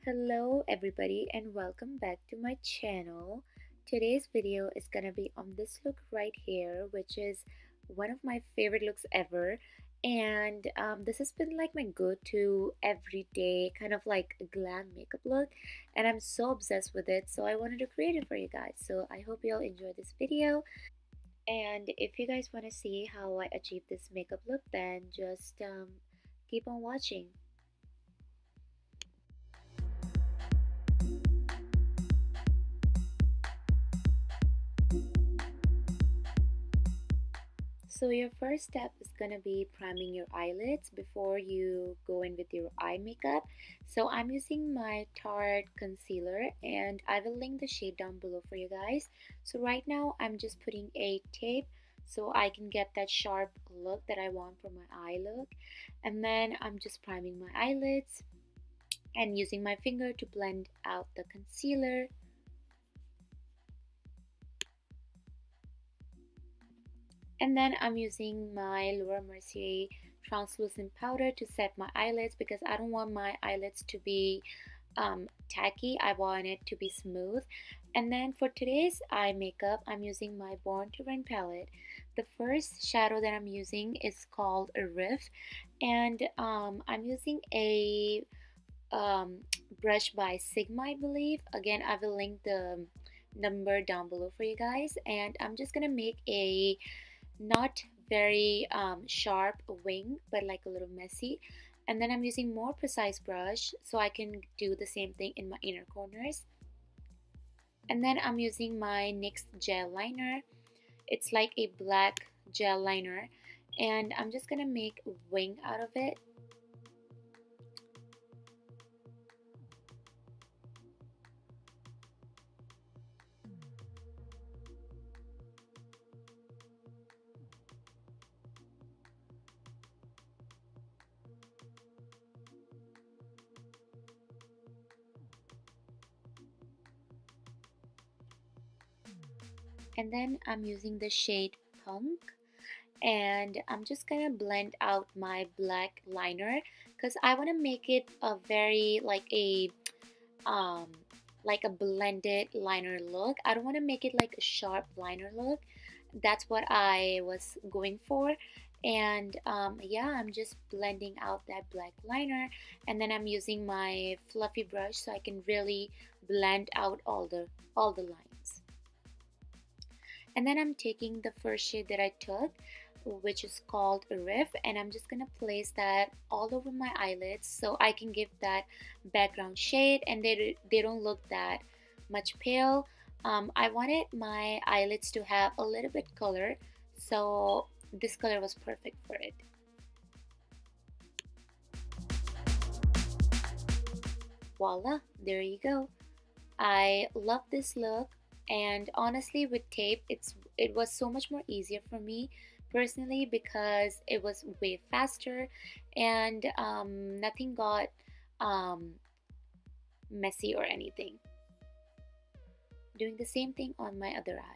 Hello everybody and welcome back to my channel. Today's video is gonna be on this look right here, which is one of my favorite looks ever. And this has been like my go-to everyday kind of like glam makeup look, and I'm so obsessed with it, so I wanted to create it for you guys. So I hope you all enjoy this video, and if you guys want to see how I achieve this makeup look, then just keep on watching. So your first step is gonna be priming your eyelids before you go in with your eye makeup. So I'm using my Tarte concealer and I will link the shade down below for you guys. So right now I'm just putting a tape so I can get that sharp look that I want for my eye look. And then I'm just priming my eyelids and using my finger to blend out the concealer. And then I'm using my Laura Mercier translucent powder to set my eyelids because I don't want my eyelids to be tacky. I want it to be smooth. And then for today's eye makeup, I'm using my Born to Run palette. The first shadow that I'm using is called a Riff, and I'm using a brush by Sigma, I believe. Again, I will link the number down below for you guys, and I'm just gonna make a not very sharp wing, but like a little messy. And then I'm using more precise brush so I can do the same thing in my inner corners. And then I'm using my NYX gel liner. It's like a black gel liner, and I'm just gonna make a wing out of it. And then I'm using the shade Punk, and I'm just gonna blend out my black liner because I want to make it a very um like a blended liner look. I don't want to make it like a sharp liner look. That's what I was going for. And yeah, I'm just blending out that black liner, and then I'm using my fluffy brush so I can really blend out all the lines. And then I'm taking the first shade that I took, which is called a Riff, and I'm just gonna place that all over my eyelids so I can give that background shade and they don't look that much pale. I wanted my eyelids to have a little bit color, so this color was perfect for it. Voila, there you go. I love this look, and honestly with tape it was so much more easier for me personally because it was way faster, and nothing got um, messy or anything. Doing the same thing on my other eye.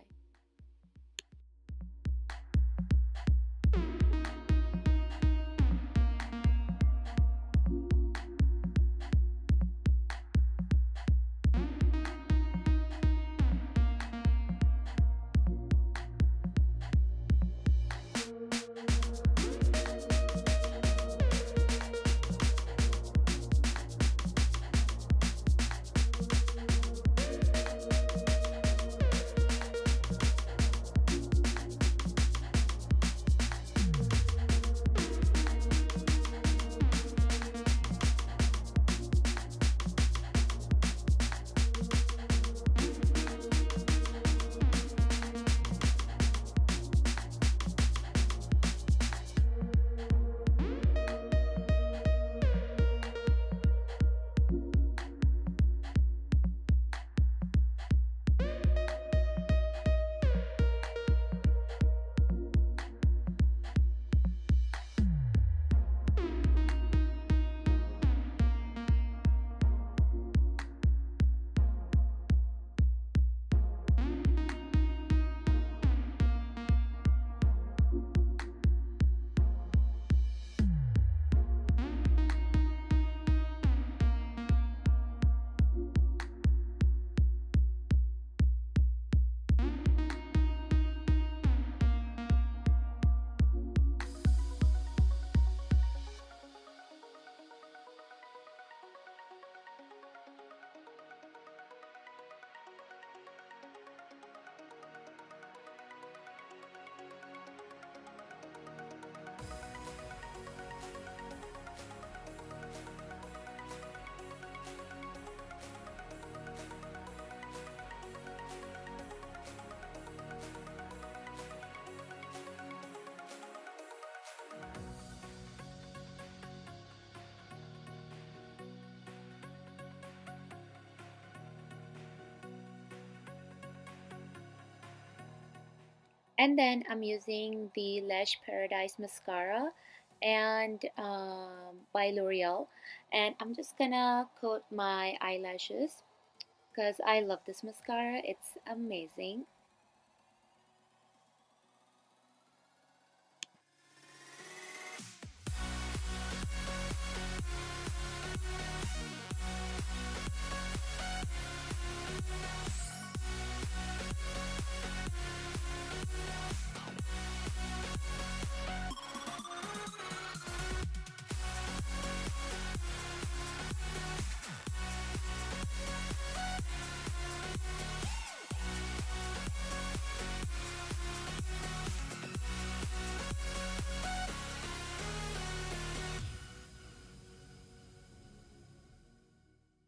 And then I'm using the Lash Paradise Mascara and by L'Oreal. And I'm just gonna coat my eyelashes because I love this mascara. It's amazing.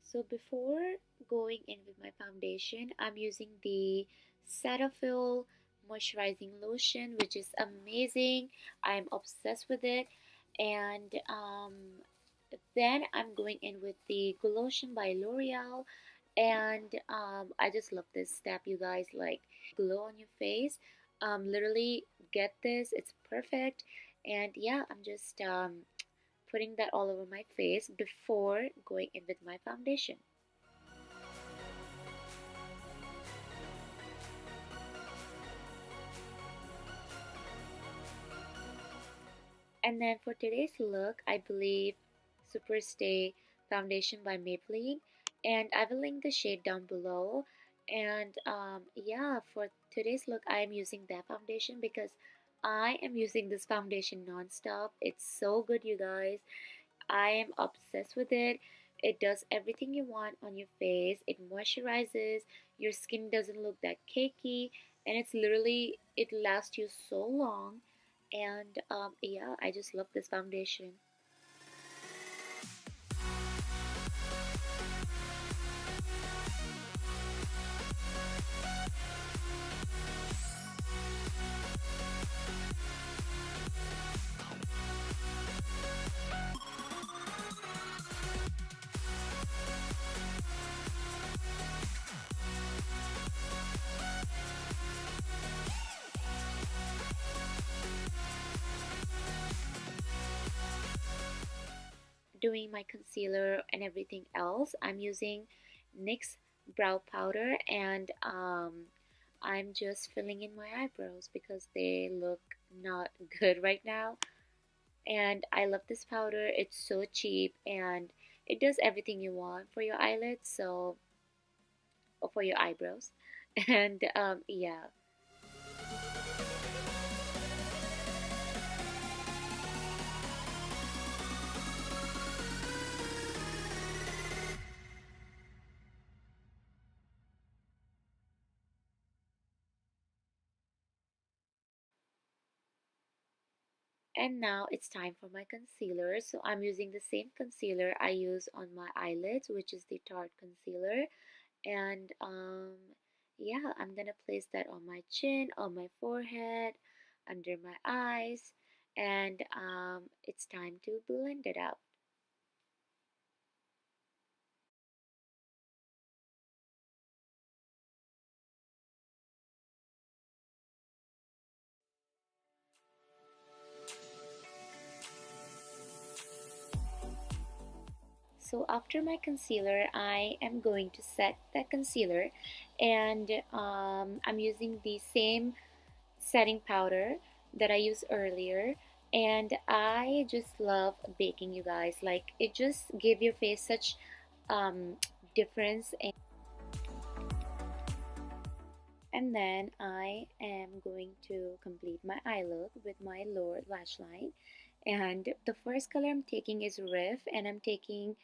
So before going in with my foundation, I'm using the Cetaphil moisturizing lotion, which is amazing. I'm obsessed with it. And then I'm going in with the Lotion by L'Oreal. And I just love this step, you guys. Like, glow on your face. Literally get this. It's perfect. And yeah, I'm just putting that all over my face before going in with my foundation. And then for today's look, I believe Superstay Foundation by Maybelline, and I will link the shade down below. And yeah, for today's look, I am using that foundation because I am using this foundation non-stop. It's so good, you guys. I am obsessed with it. It does everything you want on your face. It moisturizes. Your skin doesn't look that cakey, and it's literally it lasts you so long. And yeah, I just love this foundation. Doing my concealer and everything else, I'm using NYX brow powder, and I'm just filling in my eyebrows because they look not good right now. And I love this powder. It's so cheap and it does everything you want for your eyelids, so or for your eyebrows. And yeah. And now it's time for my concealer. So I'm using the same concealer I use on my eyelids, which is the Tarte concealer. And yeah, I'm gonna place that on my chin, on my forehead, under my eyes, and it's time to blend it out. So after my concealer, I am going to set that concealer, and I'm using the same setting powder that I used earlier. And I just love baking, you guys. Like, it just gave your face such um, difference. And then I am going to complete my eye look with my lower lash line. And the first color I'm taking is Riff, and I'm taking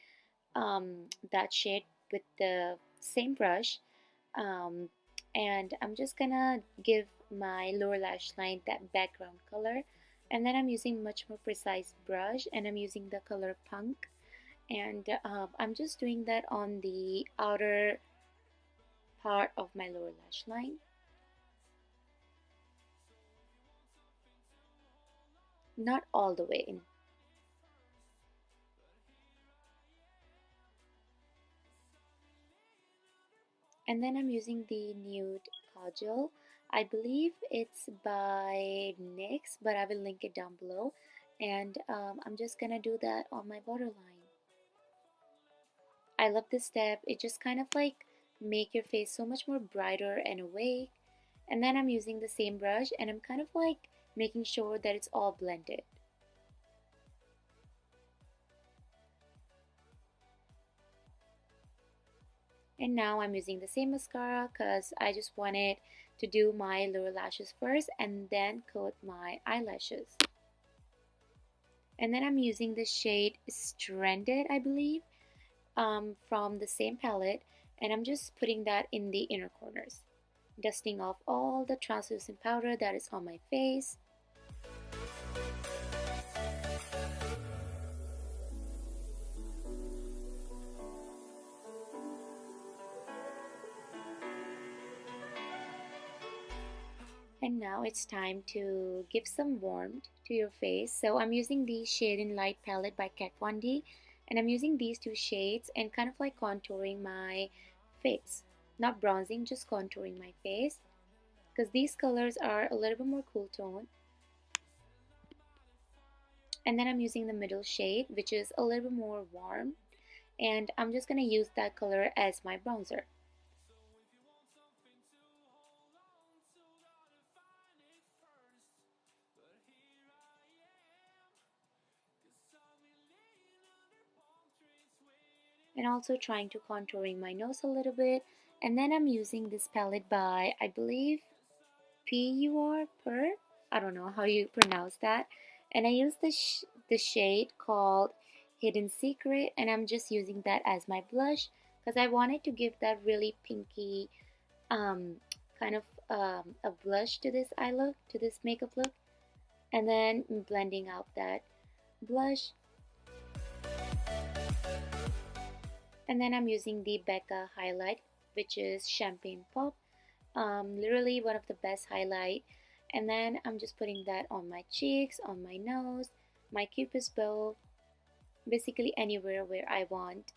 that shade with the same brush. Um, and I'm just gonna give my lower lash line that background color. And then I'm using much more precise brush, and I'm using the color Punk. And I'm just doing that on the outer part of my lower lash line. Not all the way in. And then I'm using the nude kajal, I believe it's by NYX, but I will link it down below. And I'm just gonna do that on my waterline. I love this step. It just kind of like make your face so much more brighter and awake. And then I'm using the same brush and I'm kind of like making sure that it's all blended. And now I'm using the same mascara because I just wanted to do my lower lashes first and then coat my eyelashes. And then I'm using the shade Stranded, I believe, from the same palette, and I'm just putting that in the inner corners, dusting off all the translucent powder that is on my face. And now it's time to give some warmth to your face. So I'm using the Shade in Light palette by Kat Von D, and I'm using these two shades and kind of like contouring my face. Not bronzing, just contouring my face, because these colors are a little bit more cool tone. And then I'm using the middle shade, which is a little bit more warm, and I'm just gonna use that color as my bronzer. And also trying to contouring my nose a little bit. And then I'm using this palette by, I believe, PUR. I don't know how you pronounce that. And I use the shade called Hidden Secret, and I'm just using that as my blush because I wanted to give that really pinky um, kind of a blush to this eye look, to this makeup look. And then blending out that blush. And then I'm using the Becca highlight, which is Champagne Pop. Literally one of the best highlight. And then I'm just putting that on my cheeks, on my nose, my cupid's bow, basically anywhere where I want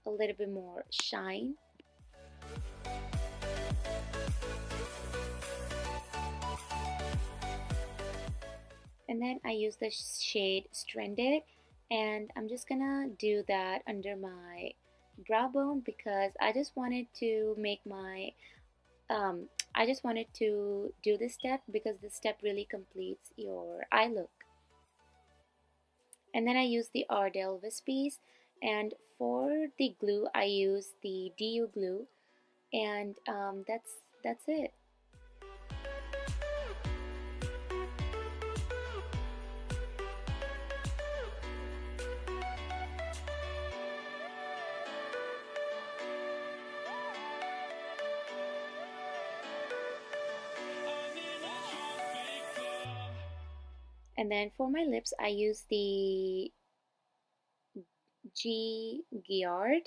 a little bit more shine. And then I use the shade Stranded, and I'm just gonna do that under my brow bone because I just wanted to make my I just wanted to do this step because this step really completes your eye look. And then I use the Ardell Wispies, and for the glue I use the DU glue, and that's it. And then for my lips I use the Giard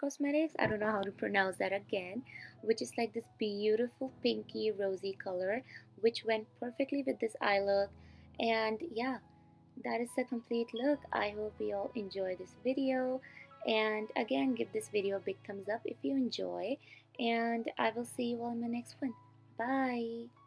Cosmetics. I don't know how to pronounce that again, which is like this beautiful pinky rosy color, which went perfectly with this eye look. And yeah, that is the complete look. I hope you all enjoy this video. And again, give this video a big thumbs up if you enjoy. And I will see you all in my next one. Bye.